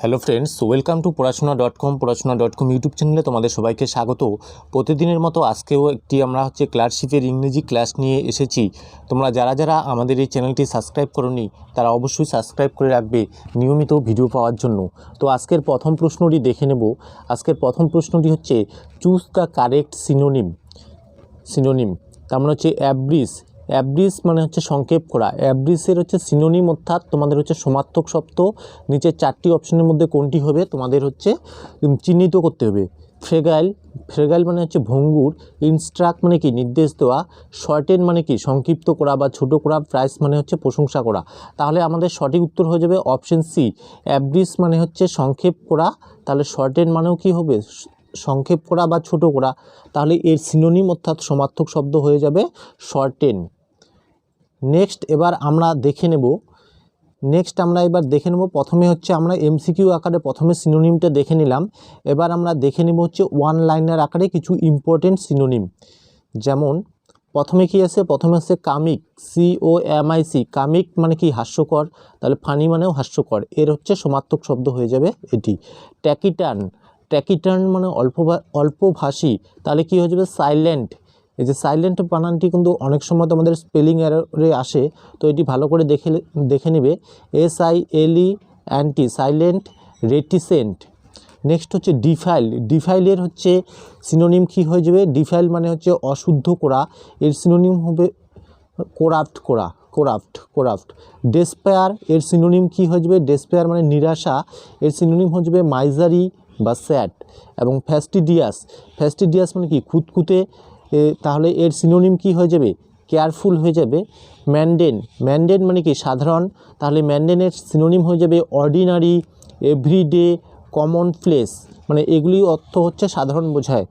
Hello friends, welcome to পড়াশোনা.com YouTube চ্যানেলে তোমাদের সবাইকে স্বাগত। প্রতিদিনের মতো আজকেও একটি আমরা ক্লাসশিপের ইংরেজি ক্লাস নিয়ে এসেছি। তোমরা যারা আমাদের এই চ্যানেলটি সাবস্ক্রাইব করোনি তারা অবশ্যই সাবস্ক্রাইব করে রাখবে নিয়মিত ভিডিও পাওয়ার জন্য। তো আজকের প্রথম প্রশ্নটি দেখে নেব। আজকের প্রথম প্রশ্নটি হচ্ছে চুজ দ্য কারেক্ট সিনোনিম। তার মানে হচ্ছে অ্যাব্রিস মানে হচ্ছে সংক্ষেপ করা। অ্যাব্রিসের হচ্ছে সিনোনিম অর্থাৎ তোমাদের হচ্ছে সমার্থক শব্দ নিচের চারটি অপশনের মধ্যে কোনটি হবে তোমাদের হচ্ছে চিহ্নিত করতে হবে। ফ্রেগাইল মানে হচ্ছে ভঙ্গুর। ইনস্ট্রাক্ট মানে কি নির্দেশ দেওয়া। শর্টেন মানে কি সংক্ষিপ্ত করা বা ছোট করা। প্রাইস মানে হচ্ছে প্রশংসা করা। তাহলে আমাদের সঠিক উত্তর হয়ে যাবে অপশন সি। অ্যাব্রিস মানে হচ্ছে সংক্ষেপ করা, তাহলে শর্টেন মানেও কি হবে সংক্ষেপ করা বা ছোট করা। তাহলে এর সিনোনিম অর্থাৎ সমার্থক শব্দ হয়ে যাবে শর্টেন। নেক্সট এবার আমরা দেখে নেব প্রথমে হচ্ছে আমরা এমসিকিউ আকারে প্রথমে সিনোনিমটা দেখে নিলাম। এবার আমরা দেখে নেব হচ্ছে ওয়ান লাইনার আকারে কিছু ইম্পর্টেন্ট সিনোনিম। যেমন প্রথমে কি আছে, প্রথমে আছে কামিক, COMIC। কামিক মানে কি হাস্যকর, তাহলে ফানি মানেও হাস্যকর, এর হচ্ছে সমার্থক শব্দ হয়ে যাবে এটি। ট্যাকিটার্ন মানে অল্পভাষী, তাহলে কি হয়ে যাবে সাইলেন্ট। এই যে সাইলেন্ট বানানটি কিন্তু অনেক সময় তোমাদের স্পেলিং এররে আসে, তো এটি ভালো করে দেখে নেবে। SILE anti silent. Reticent. Next হচ্ছে ডিফাইলের হচ্ছে সিনোনিম কি হয়ে যাবে, ডিফাইল মানে হচ্ছে অশুদ্ধ করা, এর সিনোনিম হবে কোরাপ্ট। ডেসপেয়ার এর সিনোনিম কি হয়ে যাবে, ডেসপেয়ার মানে নিরাশা, এর সিনোনিম হয়ে যাবে মাইজারি বা স্যাড। এবং ফ্যাস্টিডিয়াস মানে কি খুঁতখুঁতে, তাহলে এর সিনোনিম কি হয়ে যাবে কেয়ারফুল হয়ে যাবে। ম্যান্ডেন মানে কি সাধারণ, তাহলে ম্যান্ডেনের সিনোনিম হয়ে যাবে অর্ডিনারি, এভরিডে, কমনপ্লেস, মানে এগুলি অর্থ হচ্ছে সাধারণ বোঝায়।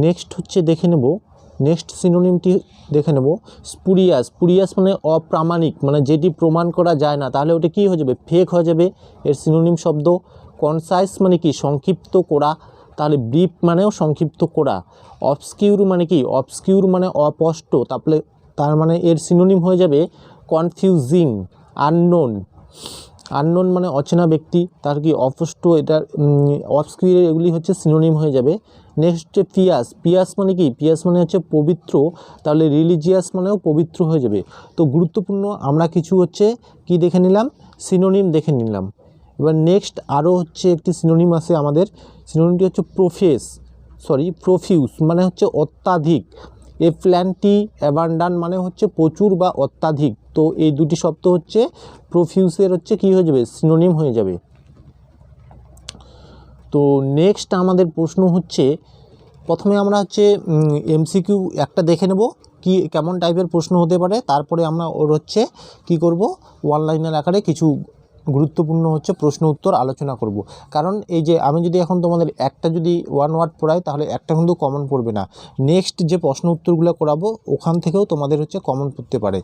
নেক্সট সিনোনিমটি দেখে নেব স্পুরিয়াস মানে অপ্রামাণিক, মানে যেটি প্রমাণ করা যায় না, তাহলে ওটা কি হয়ে যাবে ফেক হয়ে যাবে, এর সিনোনিম শব্দ। কনসাইস মানে কি সংক্ষিপ্ত করা, তাহলে ব্রিফ মানেও সংক্ষিপ্ত করা। অবস্কিউর মানে অস্পষ্ট, তার মানে এর সিনোনিম হয়ে যাবে কনফিউজিং। আননোন মানে অচেনা ব্যক্তি, তার কি অস্পষ্ট, এটা অবস্কিউর, এগুলি হচ্ছে সিনোনিম হয়ে যাবে। নেক্সট হচ্ছে পিয়াস মানে হচ্ছে পবিত্র, তাহলে রিলিজিয়াস মানেও পবিত্র হয়ে যাবে। তো গুরুত্বপূর্ণ আমরা কিছু হচ্ছে কি দেখে নিলাম, সিনোনিম দেখে নিলাম। এবার নেক্সট আরও হচ্ছে একটি সিনোনিম আছে আমাদের, সিনোনিমটি হচ্ছে প্রফিউস মানে হচ্ছে অত্যাধিক। এপ্ল্যান্টি অ্যাবান্ডান মানে হচ্ছে প্রচুর বা অত্যাধিক, তো এই দুটি শব্দ হচ্ছে প্রফিউসের হচ্ছে কি হয়ে যাবে সিনোনিম হয়ে যাবে। তো নেক্সট আমাদের প্রশ্ন হচ্ছে, প্রথমে আমরা হচ্ছে এমসিকিউ একটা দেখে নেব কি কেমন টাইপের প্রশ্ন হতে পারে, তারপরে আমরা ওর হচ্ছে কি করব ওয়ান লাইনের আকারে কিছু গুরুত্বপূর্ণ হচ্ছে প্রশ্ন উত্তর আলোচনা করব। কারণ এই যে আমি যদি এখন তোমাদের একটা যদি ওয়ান ওয়ার্ড পড়াই তাহলে একটা কিন্তু কমন পড়বে না, নেক্সট যে প্রশ্ন উত্তরগুলো করাবো ওখান থেকেও তোমাদের হচ্ছে কমন পড়তে পারে।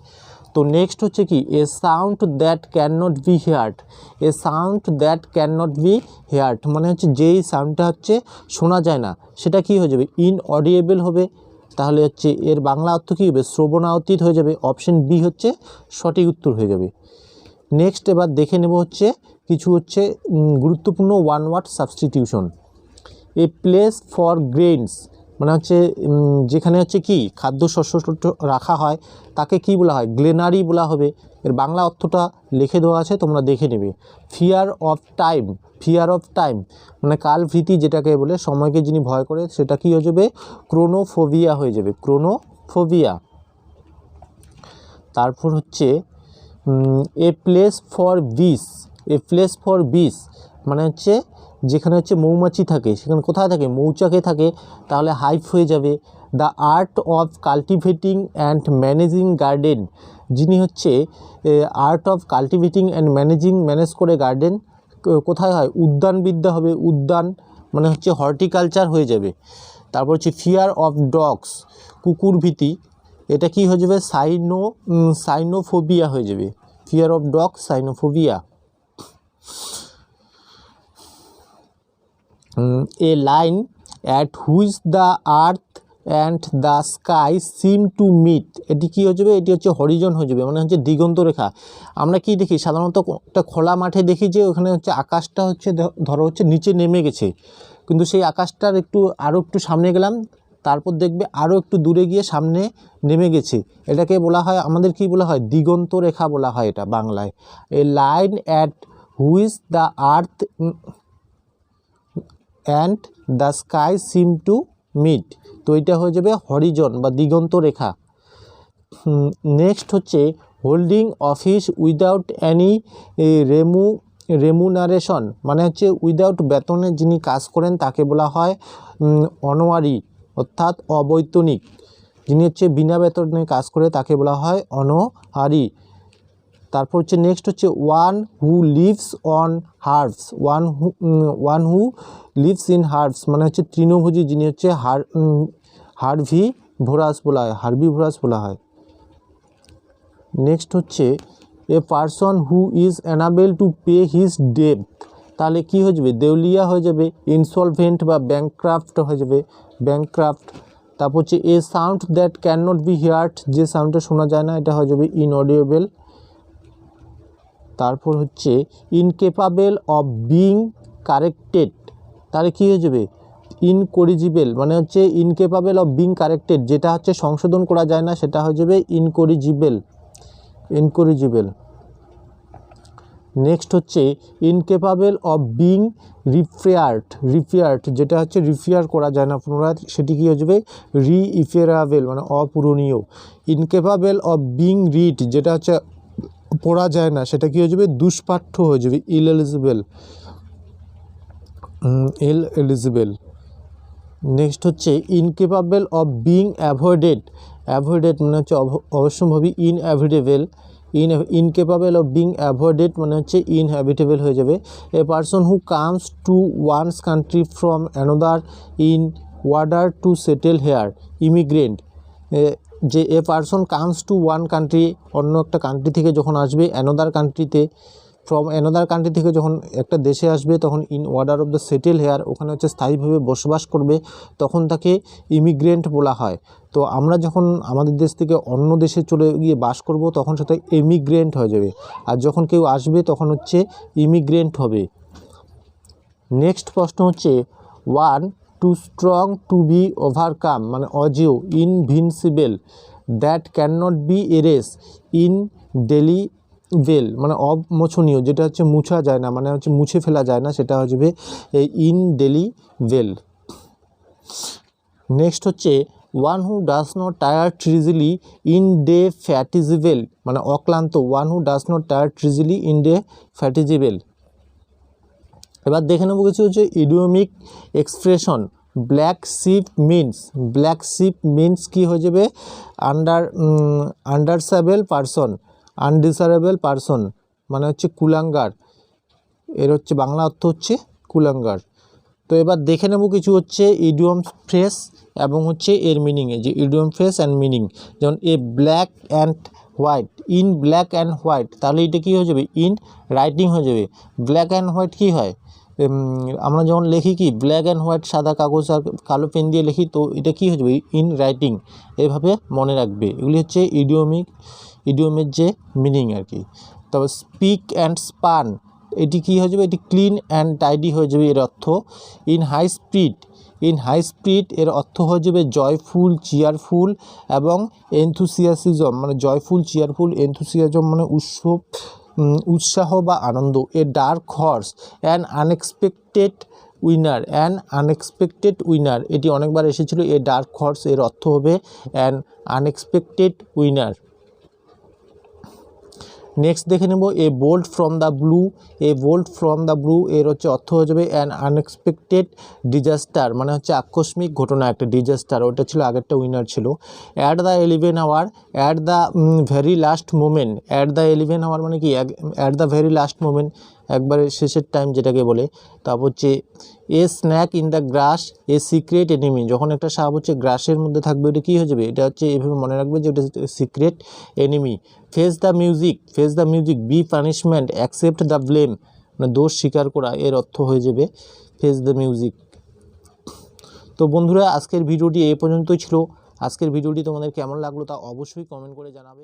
তো নেক্সট হচ্ছে কি a sound that can not be heard, মানে হচ্ছে যেই সাউন্ডটা হচ্ছে শোনা যায় না সেটা কি হয়ে যাবে ইনঅডিয়েবল হবে, তাহলে হচ্ছে এর বাংলা অর্থ কী হবে শ্রবণাতীত হয়ে যাবে। অপশন বি হচ্ছে সঠিক উত্তর হয়ে যাবে। নেক্সট এবার দেখে নেব হচ্ছে কিছু হচ্ছে গুরুত্বপূর্ণ one word substitution. A place for grains মানে হচ্ছে যেখানে হচ্ছে কি খাদ্যশস্য রাখা হয় তাকে কি বলা হয় গ্লেনারি বলা হবে, এর বাংলা অর্থটা লিখে দেওয়া আছে তোমরা দেখে নেবে। ফিয়ার অফ টাইম মানে কালভীতি যেটাকে বলে, সময়কে যিনি ভয় করে সেটা কি হয়ে যাবে ক্রোনোফোবিয়া হয়ে যাবে, ক্রোনোফোবিয়া। তারপর হচ্ছে এ প্লেস ফর বিস মানে হচ্ছে যেখানে হচ্ছে মৌমাছি থাকে সেখানে কোথায় থাকে মৌচাকে থাকে, তাহলে হাইপ হয়ে যাবে। The art of cultivating and managing garden, যিনি হচ্ছে art of cultivating and manage করে গার্ডেন কোথায় হয় উদ্যানবিদ্যা হবে, উদ্যান মানে হচ্ছে হর্টিকালচার হয়ে যাবে। তারপর হচ্ছে ফিয়ার অফ ডগস কুকুর ভীতি, এটা কি হয়ে যাবে সাইনোফোবিয়া হয়ে যাবে, fear of dog cynophobia. A line at which the earth and the sky seem to meet, এটি কী হয়ে যাবে, এটি হচ্ছে হরিজন হয়ে যাবে, মানে হচ্ছে দিগন্ত রেখা। আমরা কি দেখি সাধারণত একটা খোলা মাঠে দেখি যে ওখানে হচ্ছে আকাশটা হচ্ছে ধরো হচ্ছে নিচে নেমে গেছে, কিন্তু সেই আকাশটার আরও একটু সামনে গেলাম, তারপর দেখবে আরও একটু দূরে গিয়ে সামনে নেমে গেছে, এটাকে বলা হয় আমাদের কি বলা হয়, দিগন্ত রেখা বলা হয় এটা বাংলায়। A line at which the earth and the sky seem to meet, তো এটা হয়ে যাবে হরিজন বা দিগন্ত রেখা। নেক্সট হচ্ছে holding office without any remuneration, মানে হচ্ছে উইদাউট বেতনে যিনি কাজ করেন তাকে বলা হয় অনারি, অর্থাৎ অবৈতনিক। যিনি হচ্ছে বিনা বেতনে কাজ করে তাকে বলা হয় অনারি। তারপর হচ্ছে নেক্সট হচ্ছে one who leaves on herbs, one who lives in herbs, মানে হচ্ছে তৃণভোজী, যিনি হচ্ছে হার্বিভোরাস বলা হয়, হার্বিভোরাস বলা হয়। নেক্সট হচ্ছে a person who is unable to pay his debt, তাহলে কী হয়ে যাবে, দেউলিয়া হয়ে যাবে, ইনসলভেন্ট বা ব্যাংক্রাফট হয়ে যাবে, ব্যাংক্রাফট। তারপর হচ্ছে a sound that can not be heard, যে সাউন্ডটা শোনা যায় না, এটা হয়ে যাবে ইনঅডিয়েবল। তারপর হচ্ছে ইনকেপাবেল অফ বিং কারেক্টেড, তাহলে কী হয়ে যাবে, ইনকরিজিবল, মানে হচ্ছে ইনকেপাবেল অফ বিং কারেক্টেড, যেটা হচ্ছে সংশোধন করা যায় না সেটা হয়ে যাবে ইনকরিজিবল। নেক্সট হচ্ছে ইনকেপাবেল অফ বিং রিপেয়ার্ড, যেটা হচ্ছে রিপেয়ার করা যায় না পুনরায়, সেটি কী হয়ে যাবে রিইফেরাবেল, মানে অপূরণীয়। ইনকেপাবেল অফ বিং রিড, যেটা হচ্ছে পড়া যায় না সেটা কী হয়ে যাবে দুষ্পাঠ্য হয়ে যাবে ইলএলিজিবল। নেক্সট হচ্ছে ইনকেপাবেল অফ বিং অ্যাভয়েডেড মানে হচ্ছে অবশ্যম্ভাবী, ইনকেপাবেল অফ বিং অ্যাভয়েডেড মানে হচ্ছে ইনহ্যাবিটেবল হয়ে যাবে। A person who comes to one's country from another in order to settle here, immigrant, যে a person comes to one country, অন্য একটা কান্ট্রি থেকে যখন আসবে, অ্যানাদার কান্ট্রিতে, ফ্রম অ্যানাদার কান্ট্রি থেকে যখন একটা দেশে আসবে, তখন in order of the settle here, ওখানে হচ্ছে স্থায়ীভাবে বসবাস করবে, তখন তাকে ইমিগ্রেন্ট বলা হয়। তো আমরা যখন আমাদের দেশ থেকে অন্য দেশে চলে গিয়ে বাস করব, তখন সেটা এমিগ্রেন্ট হয়ে যাবে, আর যখন কেউ আসবে তখন হচ্ছে ইমিগ্রেন্ট হবে। নেক্সট প্রশ্ন হচ্ছে one too strong to be overcome, মানে অজেয়, invincible, that can not be erase, indelible, মানে অমোচনীয়, যেটা হচ্ছে মুছা যায় না, মানে হচ্ছে মুছে ফেলা যায় না, সেটা হয়ে যাবে ইনডেলিবেল। নেক্সট হচ্ছে one who does not tired easily indefatigable, মানে অক্লান্ত, one who does not tired easily indefatigable. এবার দেখে নেব কিছু হচ্ছে idiomatic expression. Black sheep means কি হয়ে যাবে আন্ডারসারেবল পারসন, মানে হচ্ছে কুলাঙ্গার, এর হচ্ছে বাংলা অর্থ হচ্ছে কুলাঙ্গার। তো এবার দেখে নেব কিছু হচ্ছে ইডিয়ম ফ্রেজ এবং হচ্ছে এর মিনিংয়ে, যে ইডিয়ম ফ্রেজ অ্যান্ড মিনিং, যেমন a black and white, in black and white, তাহলে এটা কী হয়ে যাবে ইন রাইটিং হয়ে যাবে। ব্ল্যাক অ্যান্ড হোয়াইট কী হয়, আমরা যখন লিখি কি ব্ল্যাক অ্যান্ড হোয়াইট, সাদা কাগজ আর কালো পেন দিয়ে লিখি, তো এটা কী হয়ে যাবে ইন রাইটিং, এভাবে মনে রাখবে। এগুলি হচ্ছে ইডিয়মের যে মিনিং আর কি। তবে স্পিক অ্যান্ড স্পান, এটি কী হয়ে যাবে, এটি ক্লিন অ্যান্ড টাইডি হয়ে যাবে এর অর্থ। ইন হাই স্পিড এর অর্থ হয়ে যাবে জয়ফুল, চিয়ারফুল এবং এনথুসিয়াসিজম, মানে জয়ফুল, চিয়ারফুল, এনথুসিয়াজম মানে উৎসাহ বা আনন্দ। A dark horse an unexpected winner, এটি অনেকবার এসেছিল। এ ডার্ক হর্স এর অর্থ হবে অ্যান আনএক্সপেক্টেড উইনার। নেক্সট দেখে নেব a bolt from the blue এর হচ্ছে অর্থ হয়ে যাবে অ্যান আনএক্সপেক্টেড ডিজাস্টার, মানে হচ্ছে আকস্মিক ঘটনা, একটা ডিজাস্টার, ওটা ছিল আগেরটা উইনার ছিল। At the 11 hour, at the very last moment, at the 11 hour মানে কি at the very last moment, একবারে শেষের টাইম যেটাকে বলে। তারপর হচ্ছে a snake in the grass a secret enemy, যখন একটা সাপ হচ্ছে গ্রাসের মধ্যে থাকবে, এটা কী হয়ে যাবে, এটা হচ্ছে এভাবে মনে রাখবে যে এটা secret enemy. Face the music be punishment accept the blame, মানে দোষ স্বীকার করা, এর অর্থ হয়ে যাবে ফেস দ্য মিউজিক। তো বন্ধুরা, আজকের ভিডিওটি এই পর্যন্তই ছিল। আজকের ভিডিওটি তোমাদের কেমন লাগলো তা অবশ্যই কমেন্ট করে জানাবে।